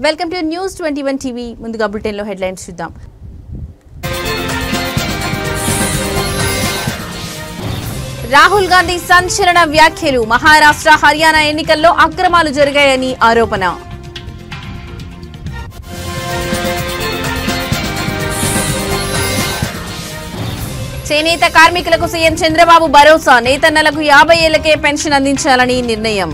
Welcome to news 21 TV. ముందుగా bulletin లో headlines చూద్దాం. రాహుల్ గాంధీ సంచలన వ్యాఖ్యలు. మహారాష్ట్ర, హర్యానా ఎన్నికల్లో అక్రమాలు జరిగాయని ఆరోపణ. చేనేత కార్మికులకు సీఎం చంద్రబాబు భరోసా. నేతన్నలకు 50 ఏళ్లకే పెన్షన్ అందించాలని నిర్ణయం.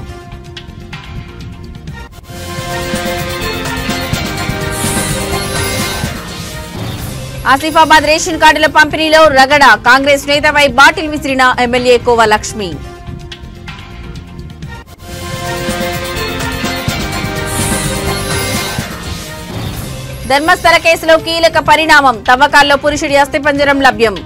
ఆసిఫాబాద్ రేషన్ కార్డుల పంపిణీలో రగడ. కాంగ్రెస్ నేతపై బాటిల్ విసిరిన ఎమ్మెల్యే కోవ లక్ష్మి. ధర్మస్థల కేసులో కీలక పరిణామం. తవ్వకాల్లో పురుషుడి అస్థిపంజరం లభ్యం.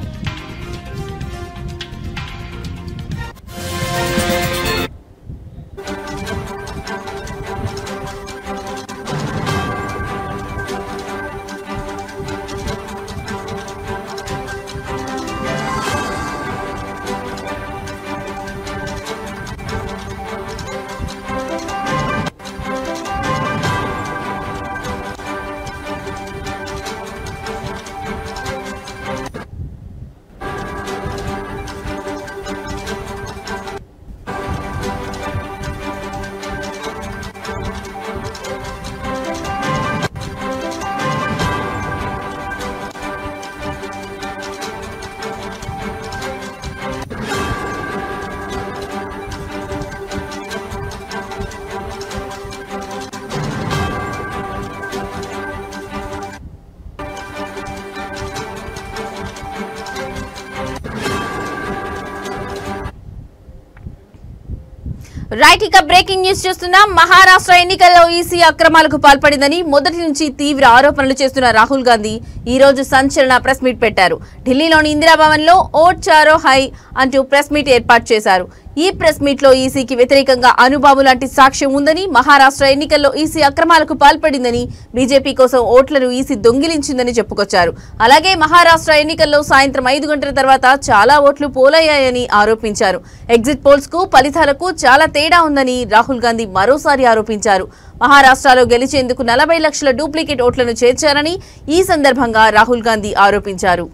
రైట్, ఇక బ్రేకింగ్ న్యూస్ చూస్తున్నాం. మహారాష్ట్ర ఎన్నికల్లో ఈసీ అక్రమాలకు పాల్పడిందని మొదటి నుంచి తీవ్ర ఆరోపణలు చేస్తున్న రాహుల్ గాంధీ ఈ రోజు సంచలన ప్రెస్ మీట్ పెట్టారు. ఢిల్లీలోని ఇందిరాభవన్ లో ఓట్ చారో హై అంటూ ప్రెస్ మీట్ ఏర్పాటు చేశారు. ఈ ప్రెస్ మీట్ లో ఈసీకి వ్యతిరేకంగా అనుబాబు లాంటి సాక్ష్యం ఉందని, మహారాష్ట్ర ఎన్నికల్లో ఈసీ అక్రమాలకు పాల్పడిందని, బీజేపీ కోసం ఓట్లను ఈసీ దొంగిలించిందని చెప్పుకొచ్చారు. అలాగే మహారాష్ట్ర ఎన్నికల్లో సాయంత్రం 5 గంటల తర్వాత చాలా ఓట్లు పోలయ్యాయని ఆరోపించారు. ఎగ్జిట్ పోల్స్ కు ఫలితాలకు చాలా తేడా ఉందని రాహుల్ గాంధీ మరోసారి ఆరోపించారు. మహారాష్ట్రలో గెలిచేందుకు 40 లక్షల డూప్లికేట్ ఓట్లను చేర్చారని ఈ సందర్భంగా రాహుల్ గాంధీ ఆరోపించారు.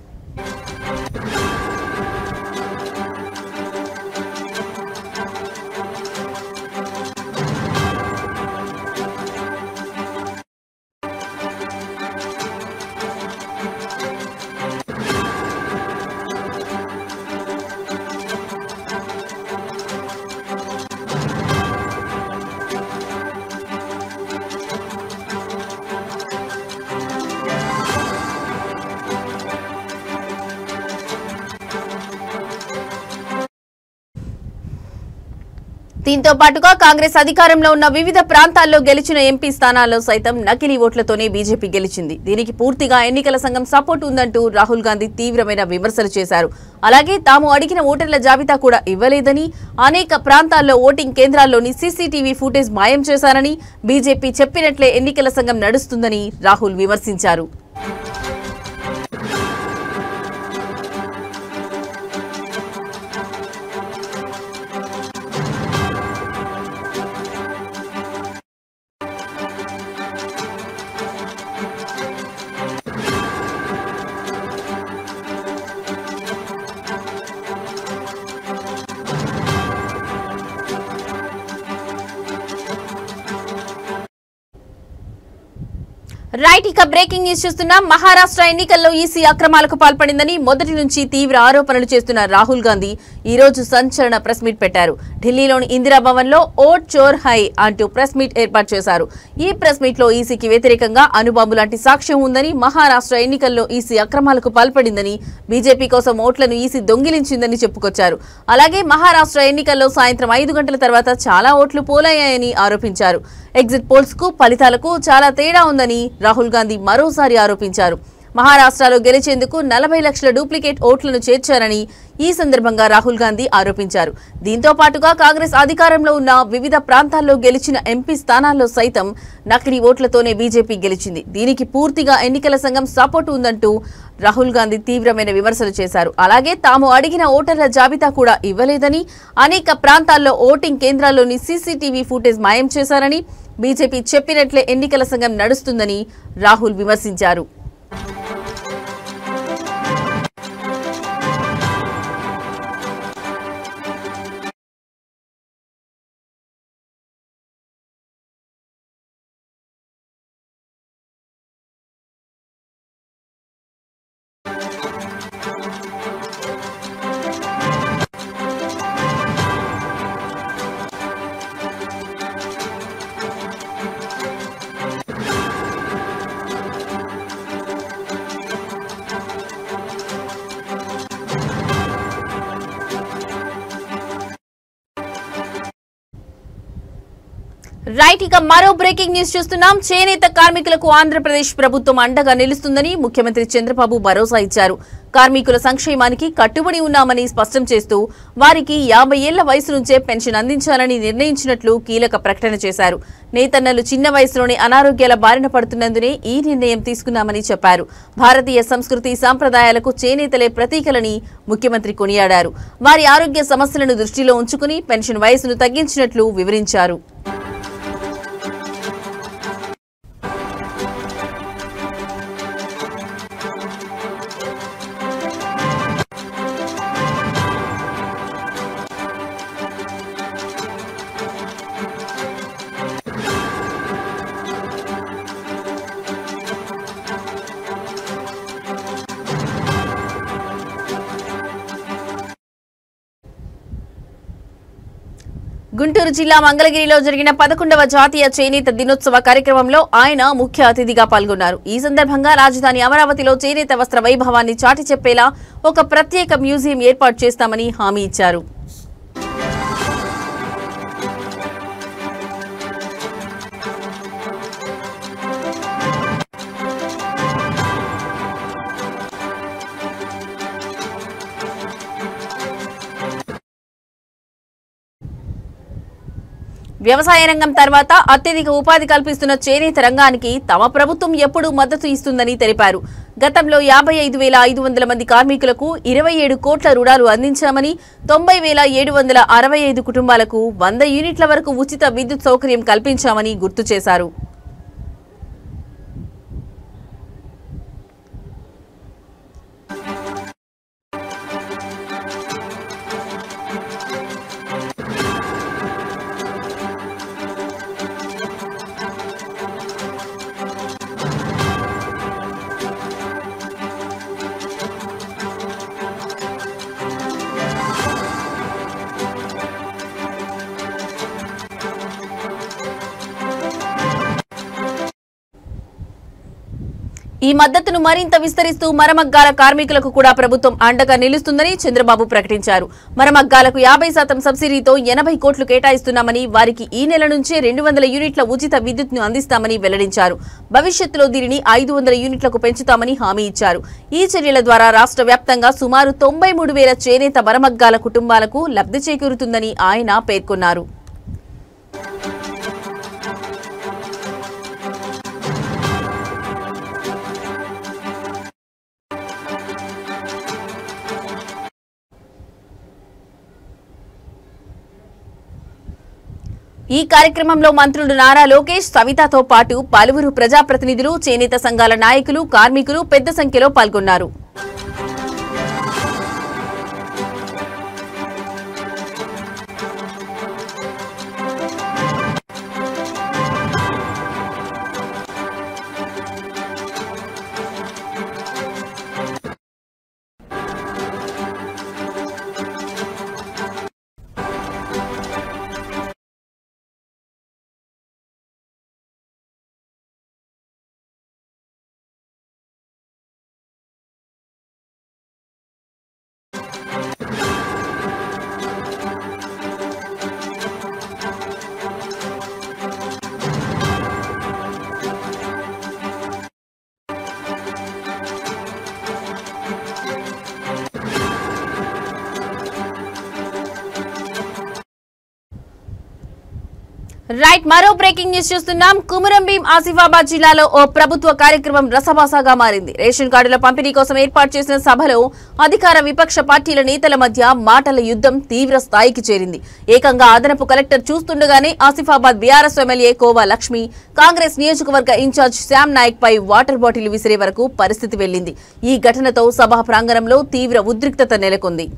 దీంతో పాటుగా కాంగ్రెస్ అధికారంలో ఉన్న వివిధ ప్రాంతాల్లో గెలిచిన ఎంపీ స్థానాల్లో సైతం నకిలీ ఓట్లతోనే బీజేపీ గెలిచింది. దీనికి పూర్తిగా ఎన్నికల సంఘం సపోర్ట్ ఉందంటూ రాహుల్ గాంధీ తీవ్రమైన విమర్శలు చేశారు. అలాగే తాము అడిగిన ఓటర్ల జాబితా కూడా ఇవ్వలేదని, అనేక ప్రాంతాల్లో ఓటింగ్ కేంద్రాల్లోని సీసీటీవీ ఫుటేజ్ మాయం చేశారని, బీజేపీ చెప్పినట్లే ఎన్నికల సంఘం నడుస్తుందని రాహుల్ విమర్శించారు. రైట్, ఇక బ్రేకింగ్ న్యూస్ చూస్తున్నాం. మహారాష్ట్ర ఎన్నికల్లో ఈసీ అక్రమాలకు పాల్పడిందని మొదటి నుంచి తీవ్ర ఆరోపణలు చేస్తున్న రాహుల్ గాంధీ ఈ రోజు సంచలన ప్రెస్ మీట్ పెట్టారు. ఢిల్లీలోని ఇందిరాభవన్ లో ఓట్ చోర్ హై అంటూ ప్రెస్ మీట్ ఏర్పాటు చేశారు. ఈ ప్రెస్ మీట్ లో ఈసీకి వ్యతిరేకంగా అనుబాబు లాంటి సాక్ష్యం ఉందని, మహారాష్ట్ర ఎన్నికల్లో ఈసీ అక్రమాలకు పాల్పడిందని, బీజేపీ కోసం ఓట్లను ఈసీ దొంగిలించిందని చెప్పుకొచ్చారు. అలాగే మహారాష్ట్ర ఎన్నికల్లో సాయంత్రం 5 గంటల తర్వాత చాలా ఓట్లు పోలయ్యాయని ఆరోపించారు. ఎగ్జిట్ పోల్స్ కు ఫలితాలకు చాలా తేడా ఉందని రాహుల్ గాంధీ మరోసారి ఆరోపించారు. మహారాష్ట్రలో గెలిచేందుకు 40 లక్షల డూప్లికేట్ ఓట్లను చేర్చారని ఈ సందర్భంగా రాహుల్ గాంధీ ఆరోపించారు. దీంతో పాటుగా కాంగ్రెస్ అధికారంలో ఉన్న వివిధ ప్రాంతాల్లో గెలిచిన ఎంపీ స్థానాల్లో సైతం నకిలీ ఓట్లతోనే బీజేపీ గెలిచింది. దీనికి పూర్తిగా ఎన్నికల సంఘం సపోర్ట్ ఉందంటూ రాహుల్ గాంధీ తీవ్రమైన విమర్శలు చేశారు. అలాగే తాము అడిగిన ఓటర్ల జాబితా కూడా ఇవ్వలేదని, అనేక ప్రాంతాల్లో ఓటింగ్ కేంద్రాల్లోని సీసీటీవీ ఫుటేజ్ మాయం చేశారని, బీజేపీ చెప్పినట్లే ఎన్నికల సంఘం నడుస్తుందని రాహుల్ విమర్శించారు. రైట్, ఇక మరో బ్రేకింగ్ న్యూస్ చూస్తున్నాం. చేనేత కార్మికులకు ఆంధ్రప్రదేశ్ ప్రభుత్వం అండగా నిలుస్తుందని ముఖ్యమంత్రి చంద్రబాబు భరోసా ఇచ్చారు. కార్మికుల సంక్షేమానికి కట్టుబడి ఉన్నామని స్పష్టం చేస్తూ వారికి 50 ఏళ్ల వయసు నుంచే పెన్షన్ అందించాలని నిర్ణయించినట్లు కీలక ప్రకటన చేశారు. నేతన్నలు చిన్న వయసులోనే అనారోగ్యాల బారిన పడుతున్నందునే ఈ నిర్ణయం తీసుకున్నామని చెప్పారు. భారతీయ సంస్కృతి సాంప్రదాయాలకు చేనేతలే ప్రతీకలని ముఖ్యమంత్రి కొనియాడారు. వారి ఆరోగ్య సమస్యలను దృష్టిలో ఉంచుకుని పెన్షన్ వయసును తగ్గించినట్లు వివరించారు. గుంటూరు జిల్లా మంగళగిరిలో జరిగిన 11వ జాతీయ చేనేత దినోత్సవ కార్యక్రమంలో ఆయన ముఖ్య అతిథిగా పాల్గొన్నారు. ఈ సందర్భంగా రాజధాని అమరావతిలో చేనేత వస్త్ర వైభవాన్ని చాటి చెప్పేలా ఒక ప్రత్యేక మ్యూజియం ఏర్పాటు చేస్తామని హామీ ఇచ్చారు. వ్యవసాయ రంగం తర్వాత అత్యధిక ఉపాధి కల్పిస్తున్న చేనేత రంగానికి తమ ప్రభుత్వం ఎప్పుడూ మద్దతు ఇస్తుందని తెలిపారు. గతంలో 55,500 మంది కార్మికులకు 27 కోట్ల రుణాలు అందించామని, 90,765 కుటుంబాలకు 100 యూనిట్ల వరకు ఉచిత విద్యుత్ సౌకర్యం కల్పించామని గుర్తు చేశారు. ఈ మద్దతును మరింత విస్తరిస్తూ మరమగ్గాల కార్మికులకు కూడా ప్రభుత్వం అండగా నిలుస్తుందని చంద్రబాబు ప్రకటించారు. మరమగ్గాలకు 50% సబ్సిడీతో 80 కోట్లు కేటాయిస్తున్నామని, వారికి ఈ నెల నుంచే 200 యూనిట్ల ఉచిత విద్యుత్ను అందిస్తామని వెల్లడించారు. భవిష్యత్తులో దీనిని 500 యూనిట్లకు పెంచుతామని హామీ ఇచ్చారు. ఈ చర్యల ద్వారా రాష్ట్ర వ్యాప్తంగా సుమారు 93,000 చేనేత మరమగ్గాల కుటుంబాలకు లబ్ధి చేకూరుతుందని ఆయన పేర్కొన్నారు. ఈ కార్యక్రమంలో మంత్రులు నారా లోకేష్, సవితతో పాటు పలువురు ప్రజాప్రతినిధులు, చేనేత సంఘాల నాయకులు, కార్మికులు పెద్ద సంఖ్యలో పాల్గొన్నారు. రైట్ మరో బ్రేకింగ్ న్యూస్ చూస్తున్నాం. కుమురం భీం ఆసిఫాబాద్ జిల్లాలో ఓ ప్రభుత్వ కార్యక్రమం రసభాసగా మారింది. రేషన్ కార్డుల పంపిణీ కోసం ఏర్పాటు చేసిన సభలో అధికార విపక్ష పార్టీల నేతల మధ్య మాటల యుద్ధం తీవ్ర స్థాయికి చేరింది. ఏకంగా అదనపు కలెక్టర్ చూస్తుండగానే ఆసిఫాబాద్ బీఆర్ఎస్ ఎమ్మెల్యే కోవా లక్ష్మి కాంగ్రెస్ నియోజకవర్గ ఇన్ఛార్జ్ శ్యామ్ నాయక్ పై వాటర్ బాటిల్ విసిరే వరకు పరిస్థితి వెళ్లింది. ఈ ఘటనతో సభా ప్రాంగణంలో తీవ్ర ఉద్రిక్తత నెలకొంది.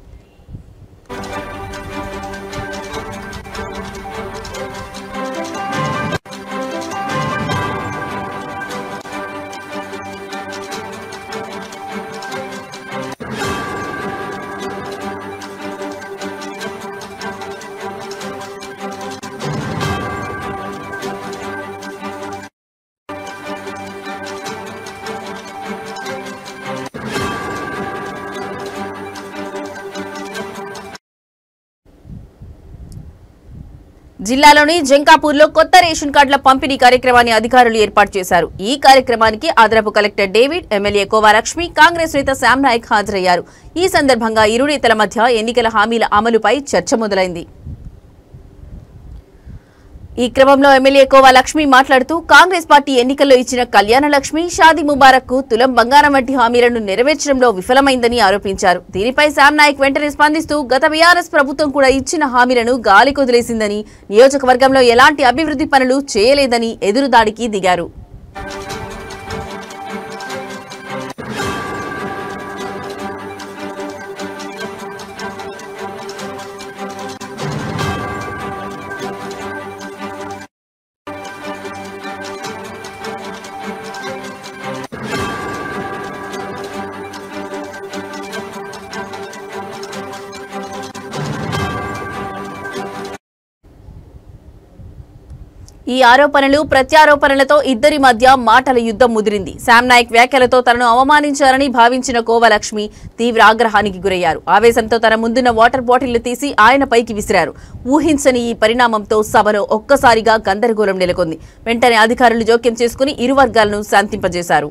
జిల్లాలోని జంకాపూర్లో కొత్త రేషన్ కార్డుల పంపిణీ కార్యక్రమాన్ని అధికారులు ఏర్పాటు చేశారు. ఈ కార్యక్రమానికి అదనపు collector David, MLA khoa Lakshmi, Congress నేత శ్యామ్ నాయక్ హాజరయ్యారు. ఈ సందర్భంగా ఇరు నేతల మధ్య ఎన్నికల హామీల అమలుపై చర్చ మొదలైంది. ఈ క్రమంలో ఎమ్మెల్యే కోవా లక్ష్మి మాట్లాడుతూ కాంగ్రెస్ పార్టీ ఎన్నికల్లో ఇచ్చిన కళ్యాణ లక్ష్మి, షాదీ ముబారక్ కు తులం బంగారం వంటి హామీలను నెరవేర్చడంలో విఫలమైందని ఆరోపించారు. దీనిపై శ్యామ్ నాయక్ వెంటనే స్పందిస్తూ గత బీఆర్ఎస్ ప్రభుత్వం కూడా ఇచ్చిన హామీలను గాలికొదిలేసిందని, నియోజకవర్గంలో ఎలాంటి అభివృద్ధి పనులు చేయలేదని ఎదురుదాడికి దిగారు. ఈ ఆరోపణలు ప్రత్యారోపణలతో ఇద్దరి మధ్య మాటల యుద్ధం ముదిరింది. శ్యామ్ నాయక్ వ్యాఖ్యలతో తనను అవమానించారని భావించిన కోవా లక్ష్మి తీవ్ర ఆగ్రహానికి గురయ్యారు. ఆవేశంతో తన ముందున్న వాటర్ బాటిల్ తీసి ఆయన పైకి విసిరారు. ఊహించని ఈ పరిణామంతో సభలో ఒక్కసారిగా గందరగోళం నెలకొంది. వెంటనే అధికారులు జోక్యం చేసుకుని ఇరు వర్గాలను శాంతింపజేశారు.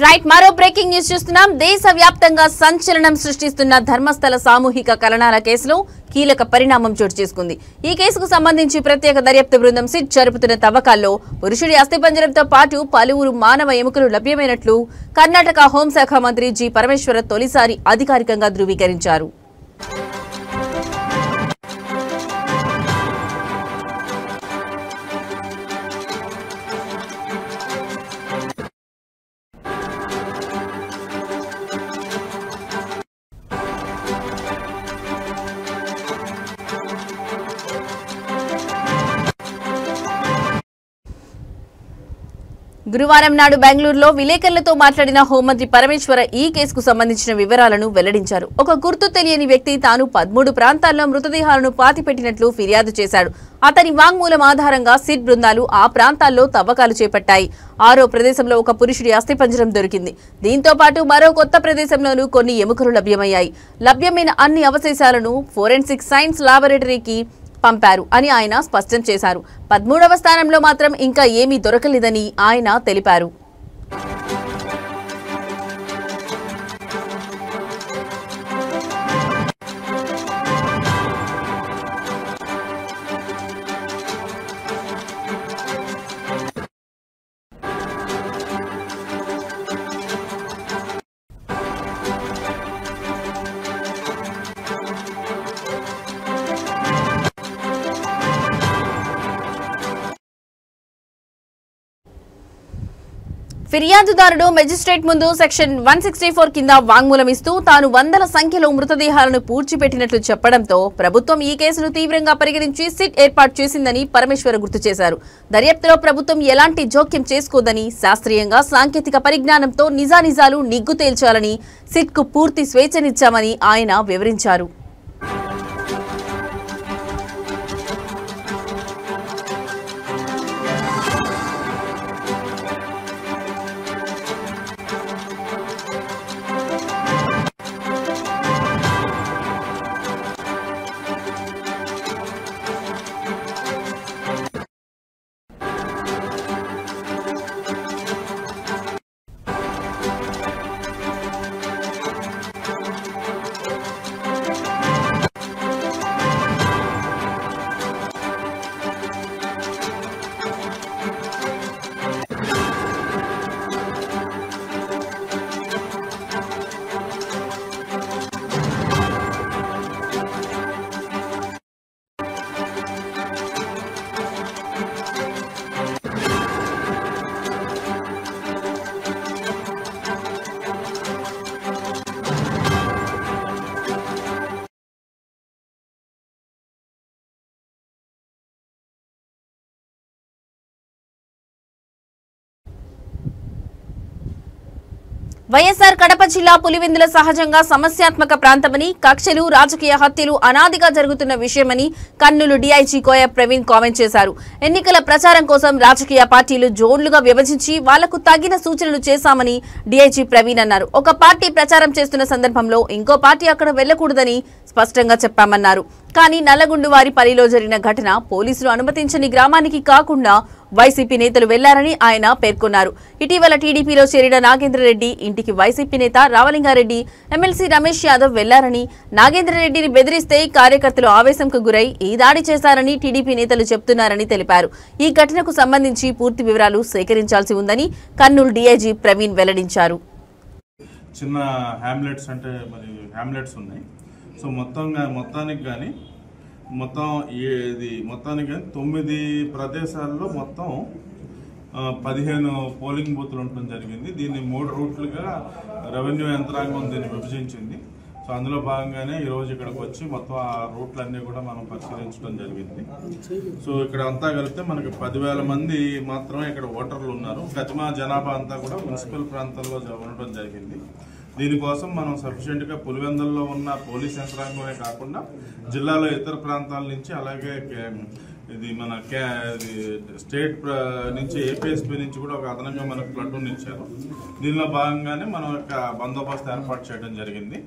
రైట్ మరో బ్రేకింగ్ న్యూస్ చూస్తున్నాం. దేశవ్యాప్తంగా సంచలనం సృష్టిస్తున్న ధర్మస్థల సామూహిక కలనాల కేసులో కీలక పరిణామం చోటు చేసుకుంది. ఈ కేసుకు సంబంధించి ప్రత్యేక దర్యాప్తు బృందం సిట్ జరుపుతున్న తవ్వకాల్లో పురుషుడి అస్థిపంజరంతో పాటు పలువురు మానవ ఎముకలు లభ్యమైనట్లు కర్ణాటక హోంశాఖ మంత్రి జి పరమేశ్వర తొలిసారి అధికారికంగా ధృవీకరించారు. గురువారం నాడు బెంగళూరులో విలేకరులతో మాట్లాడిన హోంమంత్రి పరమేశ్వర ఈ కేసుకు సంబంధించిన వివరాలను వెల్లడించారు. ఒక గుర్తు తెలియని వ్యక్తి తాను 13 ప్రాంతాల్లో మృతదేహాలను పాతిపెట్టినట్లు ఫిర్యాదు చేశాడు. అతని వాంగ్మూలం ఆధారంగా సిట్ బృందాలు ఆ ప్రాంతాల్లో తవ్వకాలు చేపట్టాయి. 6వ ప్రదేశంలో ఒక పురుషుడి అస్థిపంజరం దొరికింది. దీంతో పాటు మరో కొత్త ప్రదేశంలోనూ కొన్ని ఎముకలు లభ్యమయ్యాయి. లభ్యమైన అన్ని అవశేషాలను ఫోరెన్సిక్ సైన్స్ లాబొరేటరీకి పంపారు అని ఆయన స్పష్టం చేశారు. 13వ స్థానంలో మాత్రం ఇంకా ఏమీ దొరకలేదని ఆయన తెలిపారు. ఫిర్యాదుదారుడు మెజిస్ట్రేట్ ముందు సెక్షన్ 164 కింద వాంగ్మూలం ఇస్తూ తాను వందల సంఖ్యలో మృతదేహాలను పూడ్చిపెట్టినట్లు చెప్పడంతో ప్రభుత్వం ఈ కేసును తీవ్రంగా పరిగణించి సిట్ ఏర్పాటు చేసిందని పరమేశ్వర్ గుర్తు చేశారు. దర్యాప్తులో ప్రభుత్వం ఎలాంటి జోక్యం చేసుకోదని, శాస్త్రీయంగా సాంకేతిక పరిజ్ఞానంతో నిజానిజాలు నిగ్గు తేల్చాలని సిట్కు పూర్తి స్వేచ్ఛనిచ్చామని ఆయన వివరించారు. వైఎస్ఆర్ కడప జిల్లా పులివెందుల సహజంగా సమస్యాత్మక ప్రాంతమని, కక్షలు, రాజకీయ హత్యలు అనాదిగా జరుగుతున్న విషయమని కర్నూలు డీఐజీ కోయ ప్రవీణ్ కామెంట్ చేశారు. ఎన్నికల ప్రచారం కోసం రాజకీయ పార్టీలు జోన్లుగా విభజించి వాళ్లకు తగిన సూచనలు చేశామని డీఐజీ ప్రవీణ్ అన్నారు. ఒక పార్టీ ప్రచారం చేస్తున్న సందర్భంలో ఇంకో పార్టీ అక్కడ వెళ్లకూడదని స్పష్టంగా చెప్పామన్నారు. కానీ నల్లగుండువారి పల్లిలో జరిగిన ఘటన పోలీసులు అనుమతించని గ్రామానికి కాకుండా వైసీపీ నేతలు వెళ్లారని ఆయన పేర్కొన్నారు. ఇటీవల టీడీపీలో చేరిన నాగేంద్రరెడ్డి ఇంటికి వైసీపీ నేత రావలింగారెడ్డి, ఎమ్మెల్సీ రమేష్ యాదవ్ వెళ్లారని, నాగేంద్రరెడ్డిని బెదిరిస్తే కార్యకర్తలు ఆవేశంకు గురై ఈ దాడి చేశారని టీడీపీ నేతలు చెబుతున్నారని తెలిపారు. ఈ ఘటనకు సంబంధించి పూర్తి వివరాలు సేకరించాల్సి ఉందని కర్నూలు డీఐజీ ప్రవీణ్ వెల్లడించారు. చిన్న హ్యామ్లెట్స్ అంటే మరి హ్యామ్లెట్స్ ఉన్నాయి. సో మొత్తానికి కానీ 9 ప్రదేశాల్లో మొత్తం 15 పోలింగ్ బూత్లు ఉండడం జరిగింది. దీన్ని 3 రూట్లుగా రెవెన్యూ యంత్రాంగం దీన్ని విభజించింది. సో అందులో భాగంగానే ఈరోజు ఇక్కడికి వచ్చి మొత్తం ఆ రూట్లన్నీ కూడా మనం పరిశీలించడం జరిగింది. సో ఇక్కడ అంతా కలిపితే మనకి 10,000 మంది మాత్రమే ఇక్కడ ఓటర్లు ఉన్నారు. గజమా జనాభా అంతా కూడా మున్సిపల్ ప్రాంతాల్లో ఉండడం జరిగింది. దీనికోసం మనం సఫిషియెంట్గా పులివెందుల్లో ఉన్న పోలీస్ యంత్రాంగమే కాకుండా జిల్లాలో ఇతర ప్రాంతాల నుంచి, అలాగే ఇది మన స్టేట్ నుంచి ఏపీఎస్పీ నుంచి కూడా ఒక అదనంగా మనకు ప్లటూన్ ఇచ్చారు. దీనిలో భాగంగానే మనం ఒక బందోబస్తు ఏర్పాటు చేయడం జరిగింది.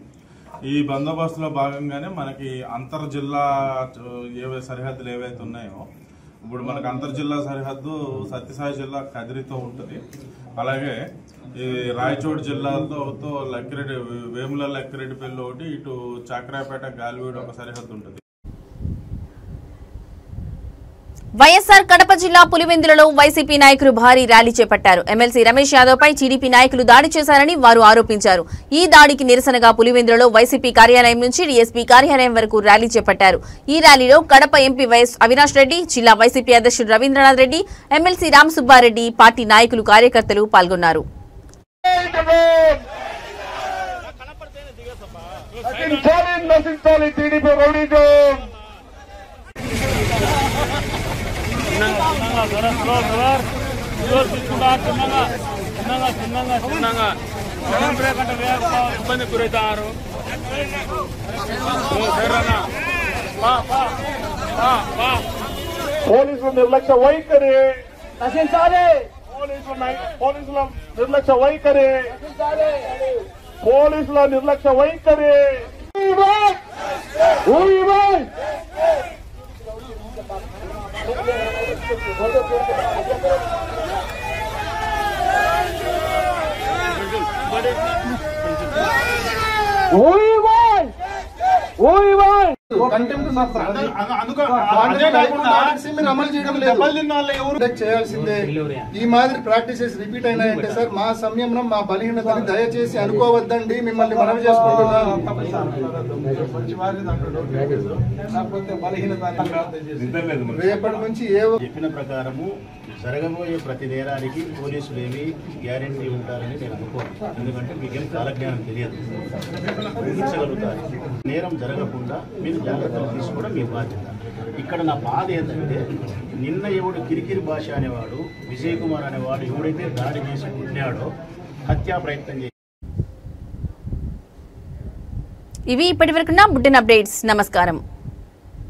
ఈ బందోబస్తులో భాగంగానే మనకి అంతర్జిల్లా సరిహద్దులు ఏవైతే ఉన్నాయో, ఇప్పుడు మనకు అంతర్జిల్లా సరిహద్దు సత్యసాయి జిల్లా కదిరితో ఉంటుంది. అలాగే ఈ రాయచోటి జిల్లాతో లక్కిరెడ్డి, వేముల లక్కిరెడ్డిపల్లి ఒకటి, ఇటు చాక్రాపేట గాలివీడు ఒక సరిహద్దు ఉంటుంది. వైఎస్ఆర్ కడప జిల్లా పులివెందులలో వైసీపీ నాయకులు భారీ ర్యాలీ చేపట్టారు. ఎమ్మెల్సీ రమేష్ యాదవ్ పై టీడీపీ నాయకులు దాడి చేశారని వారు ఆరోపించారు. ఈ దాడికి నిరసనగా పులివెందులలో వైసీపీ కార్యాలయం నుంచి డీఎస్పీ కార్యాలయం వరకు ర్యాలీ చేపట్టారు. ఈ ర్యాలీలో కడప ఎంపీ వైఎస్ అవినాష్ రెడ్డి, జిల్లా వైసీపీ అధ్యక్షుడు రవీంద్రనాథ్ రెడ్డి, ఎమ్మెల్సీ రామసుబ్బారెడ్డి, పార్టీ నాయకులు, కార్యకర్తలు పాల్గొన్నారు. ఇబ్బంది గురవుతారు. పోలీసుల నిర్లక్ష్య వైఖరి నశించాలి. పోలీసుల నిర్లక్ష్య వైఖరి, పోలీసుల నిర్లక్ష్య వైఖరి. We won! చేయాల్సిందే. ఈ మాదిరి ప్రాక్టీసెస్ రిపీట్ అయినాయంటే సార్ మా సంయమనం మా బలహీనతని దయచేసి అనుకోవద్దండి. మిమ్మల్ని మనవి చేసుకుంటున్నాం. రేపటి నుంచి చెప్పిన ప్రకారము జరగబోయే ప్రతి నేరానికి పోలీసులు ఏమి గ్యారెంటీ ఉంటారని నేను అనుకోను. ఎందుకంటే మీకేం కాలజ్ఞానం తెలియదు, ఊహించగలుగుతారు. నేరం జరగకుండా మీరు జాగ్రత్తలు తీసుకోవడం మీ బాధ్యత. ఇక్కడ నా బాధ ఏంటంటే నిన్న ఎవడు కిరికిరి భాష అనేవాడు, విజయ్ కుమార్ అనేవాడు ఎవడైతే దాడి చేసి పుట్టినాడో హత్యా ప్రయత్నం చేసి. ఇవి ఇప్పటి వరకున్న బులెటిన్ అప్డేట్స్. నమస్కారం.